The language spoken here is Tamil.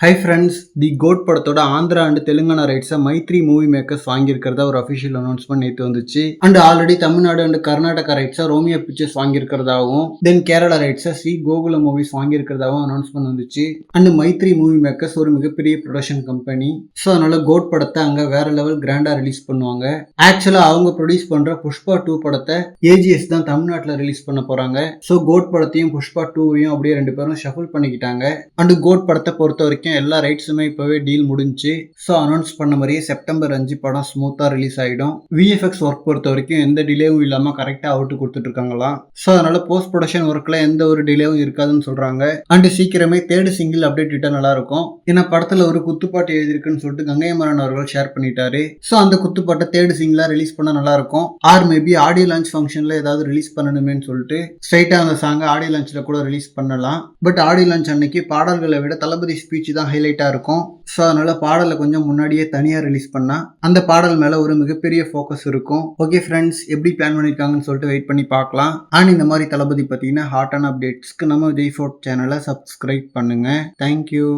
ஹை ஃப்ரெண்ட்ஸ், தி கோட் படத்தோட ஆந்திரா அண்ட் தெலுங்கானா ரைட்ஸை மைத்ரி மூவி மேக்கர்ஸ் வாங்கியிருக்கிறதா ஒரு அஃபிஷியல் அனௌன்ஸ்மெண்ட் நேற்று வந்துச்சு. And already Tamil Nadu and Karnataka ரைட்ஸை ரோமியோ பிக்சர்ஸ் வாங்கியிருக்கிறதாகவும் தென் கேரளா ரைட்ஸை ஸ்ரீ கோகுல மூவிஸ் வாங்கியிருக்கிறதாகவும் அனௌன்ஸ்மெண்ட் வந்துச்சு. அண்ட் மைத்ரி மூவி மேக்கர்ஸ் ஒரு மிகப்பெரிய ப்ரொடக்ஷன் கம்பெனி. ஸோ அதனால கோட் படத்தை அங்கே வேற லெவல் கிராண்டாக ரிலீஸ் பண்ணுவாங்க. ஆக்சுவலாக அவங்க ப்ரொடியூஸ் பண்ணுற புஷ்பா 2 படத்தை ஏஜிஎஸ் தான் தமிழ்நாட்டில் ரிலீஸ் பண்ண போகிறாங்க. ஸோ கோட் படத்தையும் புஷ்பா 2வையும் அப்படியே ரெண்டு பேரும் ஷஃபிள் பண்ணிக்கிட்டாங்க. அண்ட் கோட் படத்தை பொறுத்த வரைக்கும் எல்லா ரைட்ஸுமே இப்பவே டீல் முடிஞ்சு. ஸோ அனௌன்ஸ் பண்ண மாதிரியே செப்டம்பர் 5 படம் ஸ்மூத்தா ரிலீஸ் ஆகிடும். விஎஃப்எக்ஸ் ஒர்க் பொறுத்த வரைக்கும் எந்த டிலேவும் இல்லாம கரெக்டா அவுட் கொடுத்துட்டு இருக்காங்களாம். ஸோ அதனால போஸ்ட் ப்ரொடக்ஷன் ஒர்க்ல எந்த ஒரு டிலேவும் இருக்காதுன்னு சொல்றாங்க. அண்ட் சீக்கிரமே தேர்ட் சிங்கிள் அப்டேட் விட்டா நல்லா இருக்கும். ஏன்னா படத்துல ஒரு குத்துப்பாட்டு எழுதிருக்குன்னு சொல்லிட்டு கங்கையமரன் அவர்கள் ஷேர் பண்ணிட்டாரு. ஸோ அந்த குத்துப்பாட்டை தேர்ட் சிங்கிளா ரிலீஸ் பண்ணா நல்லா இருக்கும். ஆர் மேபி ஆடியோ லான்ச் ஃபங்க்ஷன்ல ஏதாவது ரிலீஸ் பண்ணணுமேன்னு சொல்லிட்டு ஸ்ட்ரைட்டா அந்த சாங்கை ஆடியோ லான்ச்ல கூட ரிலீஸ் பண்ணலாம். பட் ஆடியோ லான்ச் அன்னைக்கு பாடல்களை விட தளபதி ஸ்பீச் தான் ஹைலைட்டா இருக்கும். ஸோ அதனால பாடலை கொஞ்சம் முன்னாடியே தனியா ரிலீஸ் பண்ணா அந்த பாடல் மேல ஒரு மிகப்பெரிய ஃபோக்கஸ் இருக்கும். ஓகே ஃப்ரெண்ட்ஸ், எப்படி பிளான் பண்ணிருக்காங்கன்னு சொல்லிட்டு வெயிட் பண்ணி பார்க்கலாம். அண்ட் இந்த மாதிரி தளபதி பத்தின ஹாட்டான அப்டேட்ஸ்க்கு நம்ம விஜய் ஃபோர்ட் சேனலை சப்ஸ்கிரைப் பண்ணுங்க. தேங்க்யூ.